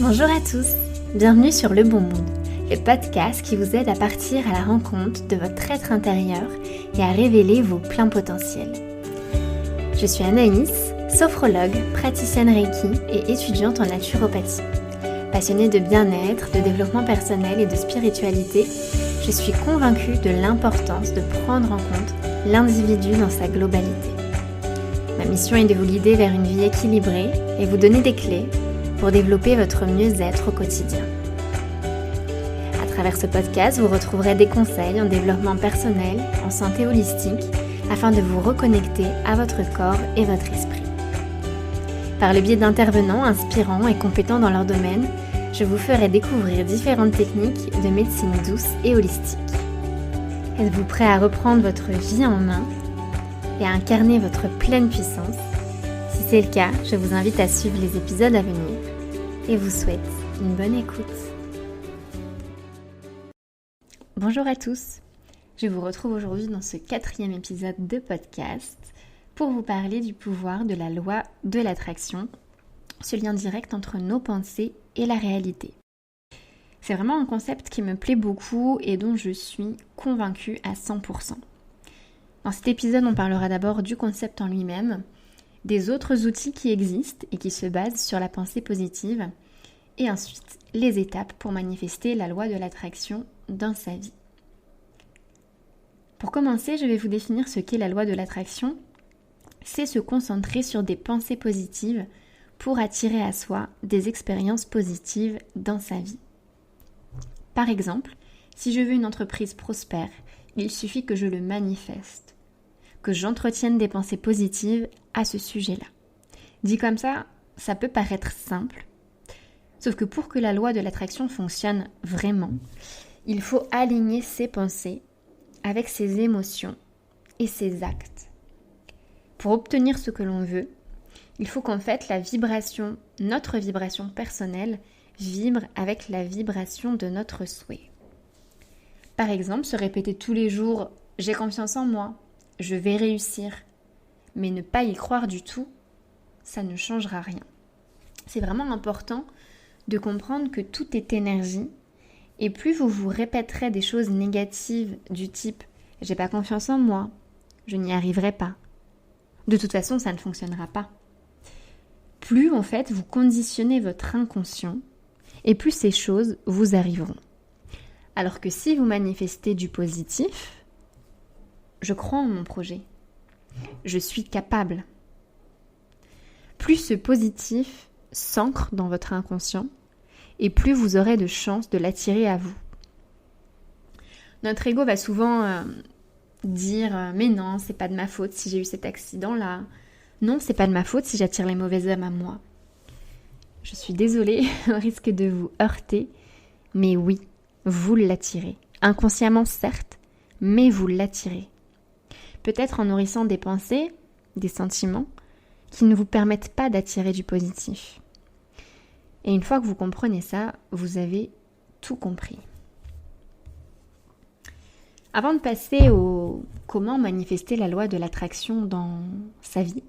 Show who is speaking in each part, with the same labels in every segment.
Speaker 1: Bonjour à tous, bienvenue sur Le Bon Monde, le podcast qui vous aide à partir à la rencontre de votre être intérieur et à révéler vos pleins potentiels. Je suis Anaïs, sophrologue, praticienne Reiki et étudiante en naturopathie. Passionnée de bien-être, de développement personnel et de spiritualité, je suis convaincue de l'importance de prendre en compte l'individu dans sa globalité. Ma mission est de vous guider vers une vie équilibrée et vous donner des clés pour développer votre mieux-être au quotidien. À travers ce podcast, vous retrouverez des conseils en développement personnel, en santé holistique, afin de vous reconnecter à votre corps et votre esprit. Par le biais d'intervenants inspirants et compétents dans leur domaine, je vous ferai découvrir différentes techniques de médecine douce et holistique. Êtes-vous prêt à reprendre votre vie en main et à incarner votre pleine puissance? Si c'est le cas, je vous invite à suivre les épisodes à venir et vous souhaite une bonne écoute. Bonjour à tous, je vous retrouve aujourd'hui dans ce 4e épisode de podcast pour vous parler du pouvoir de la loi de l'attraction, ce lien direct entre nos pensées et la réalité. C'est vraiment un concept qui me plaît beaucoup et dont je suis convaincue à 100%. Dans cet épisode, on parlera d'abord du concept en lui-même, des autres outils qui existent et qui se basent sur la pensée positive, et ensuite les étapes pour manifester la loi de l'attraction dans sa vie. Pour commencer, je vais vous définir ce qu'est la loi de l'attraction. C'est se concentrer sur des pensées positives pour attirer à soi des expériences positives dans sa vie. Par exemple, si je veux une entreprise prospère, il suffit que je le manifeste, que j'entretienne des pensées positives à ce sujet-là. Dit comme ça, ça peut paraître simple, sauf que pour que la loi de l'attraction fonctionne vraiment, il faut aligner ses pensées avec ses émotions et ses actes. Pour obtenir ce que l'on veut, il faut qu'en fait notre vibration personnelle, vibre avec la vibration de notre souhait. Par exemple, se répéter tous les jours « j'ai confiance en moi »,« je vais réussir », mais ne pas y croire du tout, ça ne changera rien. C'est vraiment important de comprendre que tout est énergie et plus vous vous répéterez des choses négatives du type « j'ai pas confiance en moi »,« je n'y arriverai pas », de toute façon ça ne fonctionnera pas. Plus en fait vous conditionnez votre inconscient et plus ces choses vous arriveront. Alors que si vous manifestez du positif, je crois en mon projet, je suis capable. Plus ce positif s'ancre dans votre inconscient et plus vous aurez de chances de l'attirer à vous. Notre ego va souvent dire « mais non, c'est pas de ma faute si j'ai eu cet accident-là. Non, c'est pas de ma faute si j'attire les mauvaises âmes à moi. » Je suis désolée, au risque de vous heurter, mais oui, vous l'attirez. Inconsciemment certes, mais vous l'attirez. Peut-être en nourrissant des pensées, des sentiments, qui ne vous permettent pas d'attirer du positif. Et une fois que vous comprenez ça, vous avez tout compris. Avant de passer au comment manifester la loi de l'attraction dans sa vie,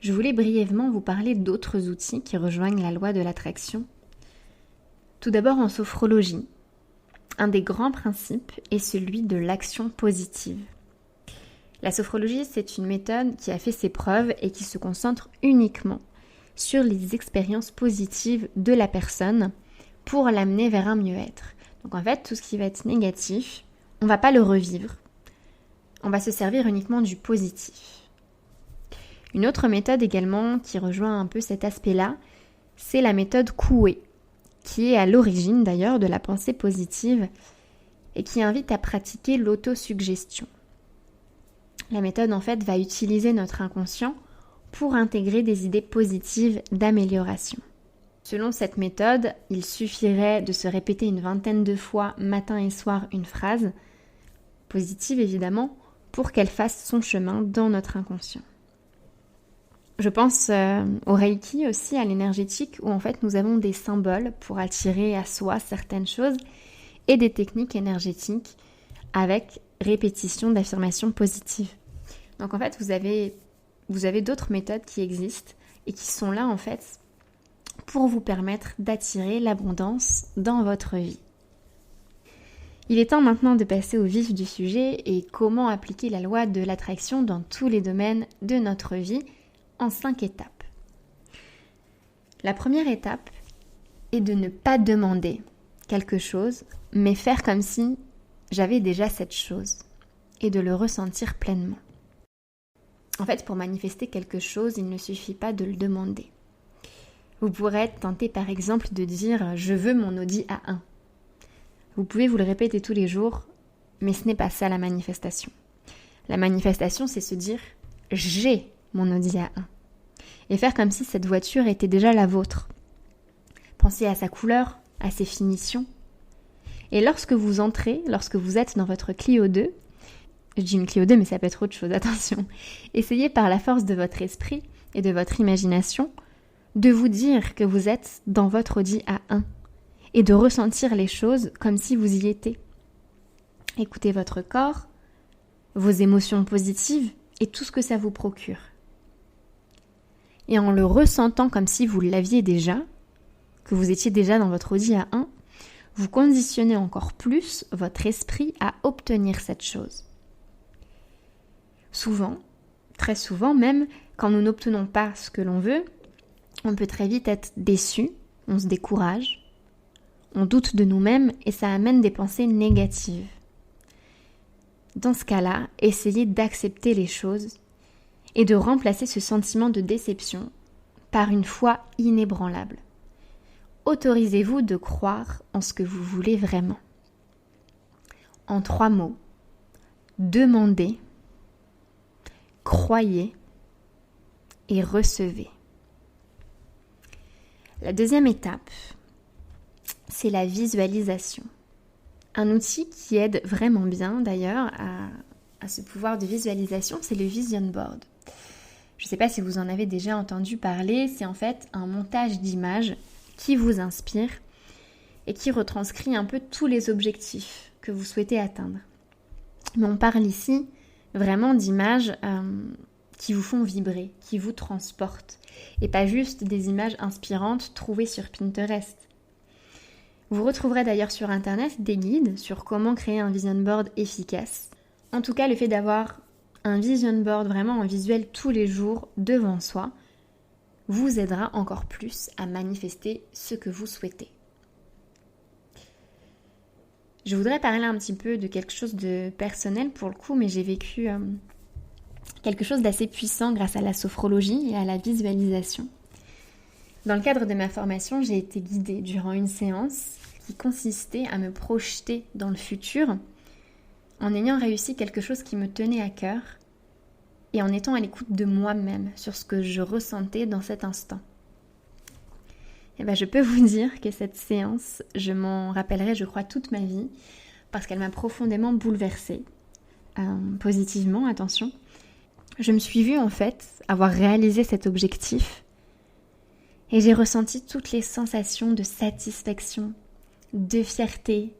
Speaker 1: je voulais brièvement vous parler d'autres outils qui rejoignent la loi de l'attraction. Tout d'abord en sophrologie, un des grands principes est celui de l'action positive. La sophrologie, c'est une méthode qui a fait ses preuves et qui se concentre uniquement sur les expériences positives de la personne pour l'amener vers un mieux-être. Donc en fait, tout ce qui va être négatif, on ne va pas le revivre. On va se servir uniquement du positif. Une autre méthode également qui rejoint un peu cet aspect-là, c'est la méthode Coué, qui est à l'origine d'ailleurs de la pensée positive et qui invite à pratiquer l'autosuggestion. La méthode en fait va utiliser notre inconscient pour intégrer des idées positives d'amélioration. Selon cette méthode, il suffirait de se répéter une 20aine de fois matin et soir une phrase, positive évidemment, pour qu'elle fasse son chemin dans notre inconscient. Je pense au Reiki aussi, à l'énergétique, où en fait nous avons des symboles pour attirer à soi certaines choses et des techniques énergétiques avec répétition d'affirmations positives. Donc en fait, vous avez d'autres méthodes qui existent et qui sont là en fait pour vous permettre d'attirer l'abondance dans votre vie. Il est temps maintenant de passer au vif du sujet et comment appliquer la loi de l'attraction dans tous les domaines de notre vie en 5 étapes. La première étape est de ne pas demander quelque chose, mais faire comme si j'avais déjà cette chose et de le ressentir pleinement. En fait, pour manifester quelque chose, il ne suffit pas de le demander. Vous pourrez être tenté par exemple de dire « je veux mon Audi A1 ». Vous pouvez vous le répéter tous les jours, mais ce n'est pas ça la manifestation. La manifestation, c'est se dire « j'ai mon Audi A1 » et faire comme si cette voiture était déjà la vôtre. Pensez à sa couleur, à ses finitions. Et lorsque vous entrez, lorsque vous êtes dans votre Clio 2, je dis une Clio 2, mais ça peut être autre chose, attention. Essayez par la force de votre esprit et de votre imagination de vous dire que vous êtes dans votre Audi A1 et de ressentir les choses comme si vous y étiez. Écoutez votre corps, vos émotions positives et tout ce que ça vous procure. Et en le ressentant comme si vous l'aviez déjà, que vous étiez déjà dans votre Audi A1, vous conditionnez encore plus votre esprit à obtenir cette chose. Souvent, très souvent même, quand nous n'obtenons pas ce que l'on veut, on peut très vite être déçu, on se décourage, on doute de nous-mêmes et ça amène des pensées négatives. Dans ce cas-là, essayez d'accepter les choses et de remplacer ce sentiment de déception par une foi inébranlable. Autorisez-vous de croire en ce que vous voulez vraiment. En 3 mots, demandez, croyez et recevez. La deuxième étape, c'est la visualisation. Un outil qui aide vraiment bien d'ailleurs à ce pouvoir de visualisation, c'est le Vision Board. Je ne sais pas si vous en avez déjà entendu parler, c'est en fait un montage d'images qui vous inspire et qui retranscrit un peu tous les objectifs que vous souhaitez atteindre. Mais on parle ici vraiment d'images qui vous font vibrer, qui vous transportent, et pas juste des images inspirantes trouvées sur Pinterest. Vous retrouverez d'ailleurs sur internet des guides sur comment créer un vision board efficace. En tout cas, le fait d'avoir un vision board vraiment en visuel tous les jours devant soi vous aidera encore plus à manifester ce que vous souhaitez. Je voudrais parler un petit peu de quelque chose de personnel pour le coup, mais j'ai vécu quelque chose d'assez puissant grâce à la sophrologie et à la visualisation. Dans le cadre de ma formation, j'ai été guidée durant une séance qui consistait à me projeter dans le futur en ayant réussi quelque chose qui me tenait à cœur et en étant à l'écoute de moi-même sur ce que je ressentais dans cet instant. Et je peux vous dire que cette séance, je m'en rappellerai, je crois, toute ma vie parce qu'elle m'a profondément bouleversée, positivement, attention. Je me suis vue en fait avoir réalisé cet objectif et j'ai ressenti toutes les sensations de satisfaction, de fierté,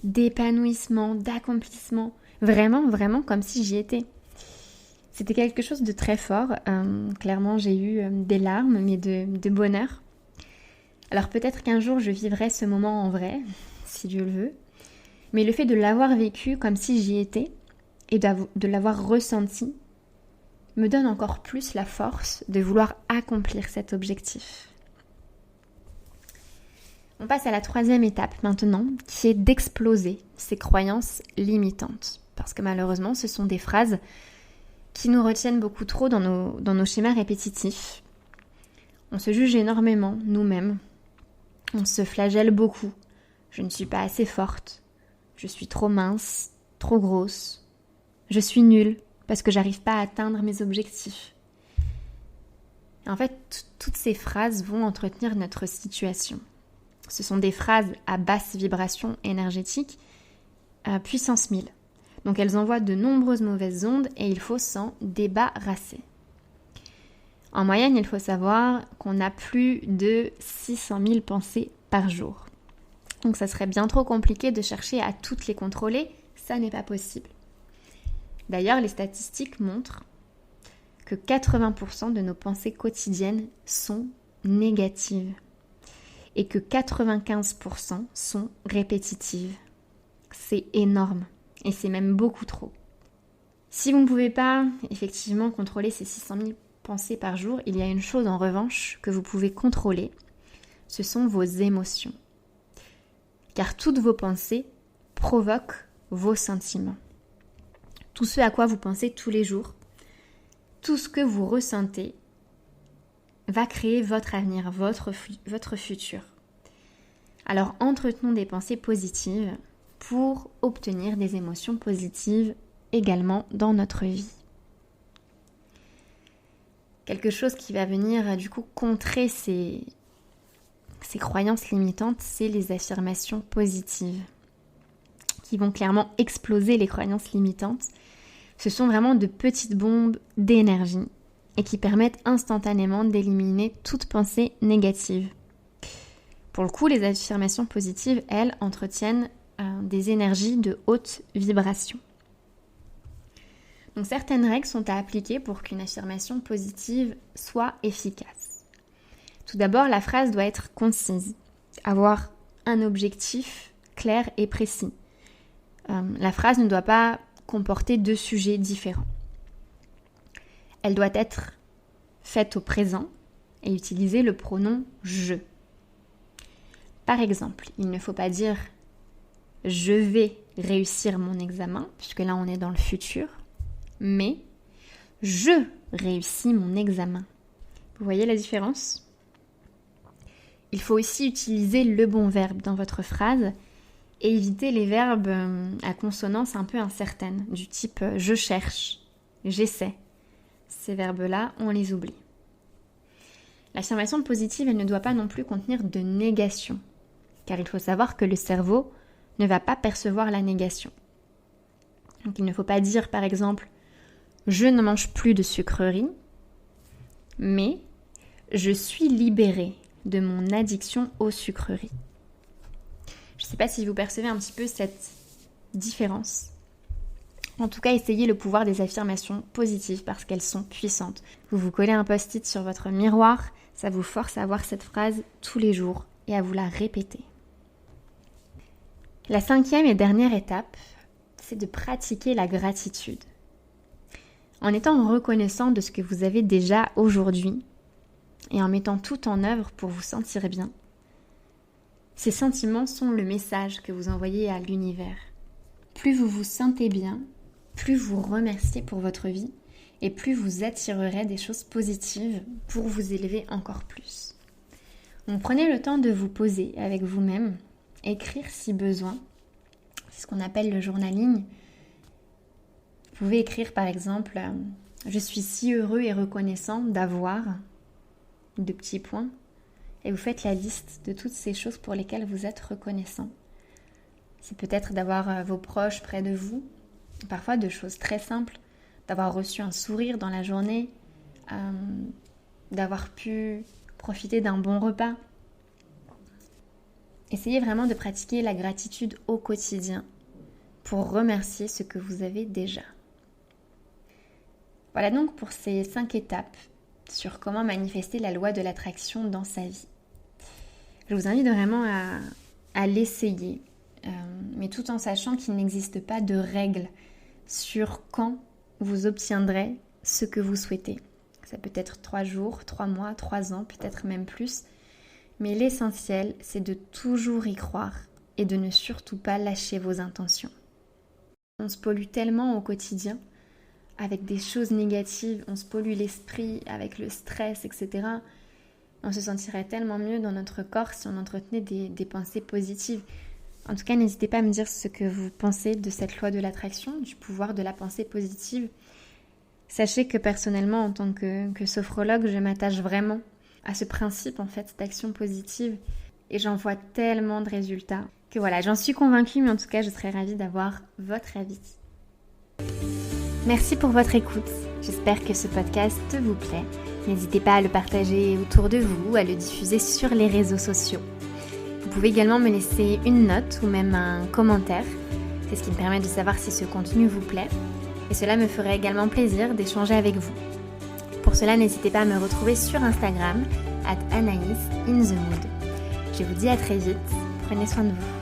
Speaker 1: d'épanouissement, d'accomplissement, vraiment comme si j'y étais. C'était quelque chose de très fort, clairement j'ai eu des larmes mais de bonheur. Alors peut-être qu'un jour je vivrai ce moment en vrai, si Dieu le veut, mais le fait de l'avoir vécu comme si j'y étais et de l'avoir ressenti me donne encore plus la force de vouloir accomplir cet objectif. On passe à la 3e étape maintenant, qui est d'exploser ces croyances limitantes. Parce que malheureusement, ce sont des phrases qui nous retiennent beaucoup trop dans nos schémas répétitifs. On se juge énormément, nous-mêmes. On se flagelle beaucoup. Je ne suis pas assez forte. Je suis trop mince, trop grosse. Je suis nulle parce que j'arrive pas à atteindre mes objectifs. En fait, toutes ces phrases vont entretenir notre situation. Ce sont des phrases à basse vibration énergétique, à puissance 1000. Donc elles envoient de nombreuses mauvaises ondes et il faut s'en débarrasser. En moyenne, il faut savoir qu'on a plus de 600 000 pensées par jour. Donc ça serait bien trop compliqué de chercher à toutes les contrôler, ça n'est pas possible. D'ailleurs, les statistiques montrent que 80% de nos pensées quotidiennes sont négatives. et que 95% sont répétitives. C'est énorme et c'est même beaucoup trop. Si vous ne pouvez pas effectivement contrôler ces 600 000 pensées par jour, il y a une chose en revanche que vous pouvez contrôler, ce sont vos émotions. Car toutes vos pensées provoquent vos sentiments. Tout ce à quoi vous pensez tous les jours, tout ce que vous ressentez va créer votre avenir, votre futur. Alors entretenons des pensées positives pour obtenir des émotions positives également dans notre vie. Quelque chose qui va venir du coup contrer ces croyances limitantes, c'est les affirmations positives qui vont clairement exploser les croyances limitantes. Ce sont vraiment de petites bombes d'énergie et qui permettent instantanément d'éliminer toute pensée négative. Pour le coup, les affirmations positives, elles, entretiennent des énergies de haute vibration. Donc certaines règles sont à appliquer pour qu'une affirmation positive soit efficace. Tout d'abord, la phrase doit être concise, avoir un objectif clair et précis. La phrase ne doit pas comporter 2 sujets différents. Elle doit être faite au présent et utiliser le pronom « je ». Par exemple, il ne faut pas dire « je vais réussir mon examen », puisque là on est dans le futur, mais « je réussis mon examen ». Vous voyez la différence ? Il faut aussi utiliser le bon verbe dans votre phrase et éviter les verbes à consonance un peu incertaine, du type « je cherche »,« j'essaie ». Ces verbes-là, on les oublie. L'affirmation positive, elle ne doit pas non plus contenir de négation, car il faut savoir que le cerveau ne va pas percevoir la négation. Donc il ne faut pas dire par exemple « je ne mange plus de sucreries », mais « je suis libérée de mon addiction aux sucreries ». Je ne sais pas si vous percevez un petit peu cette différence. En tout cas, essayez le pouvoir des affirmations positives parce qu'elles sont puissantes. Vous vous collez un post-it sur votre miroir, ça vous force à voir cette phrase tous les jours et à vous la répéter. La 5e et dernière étape, c'est de pratiquer la gratitude. En étant reconnaissant de ce que vous avez déjà aujourd'hui et en mettant tout en œuvre pour vous sentir bien, ces sentiments sont le message que vous envoyez à l'univers. Plus vous vous sentez bien, plus vous remerciez pour votre vie et plus vous attirerez des choses positives pour vous élever encore plus. Donc prenez le temps de vous poser avec vous-même, écrire si besoin. C'est ce qu'on appelle le journaling. Vous pouvez écrire par exemple « Je suis si heureux et reconnaissant d'avoir » 2 petits points. Et vous faites la liste de toutes ces choses pour lesquelles vous êtes reconnaissant. C'est peut-être d'avoir vos proches près de vous, parfois de choses très simples, d'avoir reçu un sourire dans la journée, d'avoir pu profiter d'un bon repas. Essayez vraiment de pratiquer la gratitude au quotidien pour remercier ce que vous avez déjà. Voilà donc pour ces 5 étapes sur comment manifester la loi de l'attraction dans sa vie. Je vous invite vraiment à l'essayer, mais tout en sachant qu'il n'existe pas de règle sur quand vous obtiendrez ce que vous souhaitez. Ça peut être 3 jours, 3 mois, 3 ans, peut-être même plus. Mais l'essentiel, c'est de toujours y croire et de ne surtout pas lâcher vos intentions. On se pollue tellement au quotidien avec des choses négatives, on se pollue l'esprit avec le stress, etc. On se sentirait tellement mieux dans notre corps si on entretenait des pensées positives. En tout cas, n'hésitez pas à me dire ce que vous pensez de cette loi de l'attraction, du pouvoir de la pensée positive. Sachez que personnellement, en tant que sophrologue, je m'attache vraiment à ce principe en fait d'action positive et j'en vois tellement de résultats que voilà, j'en suis convaincue, mais en tout cas, je serais ravie d'avoir votre avis. Merci pour votre écoute. J'espère que ce podcast vous plaît. N'hésitez pas à le partager autour de vous, à le diffuser sur les réseaux sociaux. Vous pouvez également me laisser une note ou même un commentaire. C'est ce qui me permet de savoir si ce contenu vous plaît. Et cela me ferait également plaisir d'échanger avec vous. Pour cela, n'hésitez pas à me retrouver sur Instagram @AnaïsInTheMood. Je vous dis à très vite. Prenez soin de vous.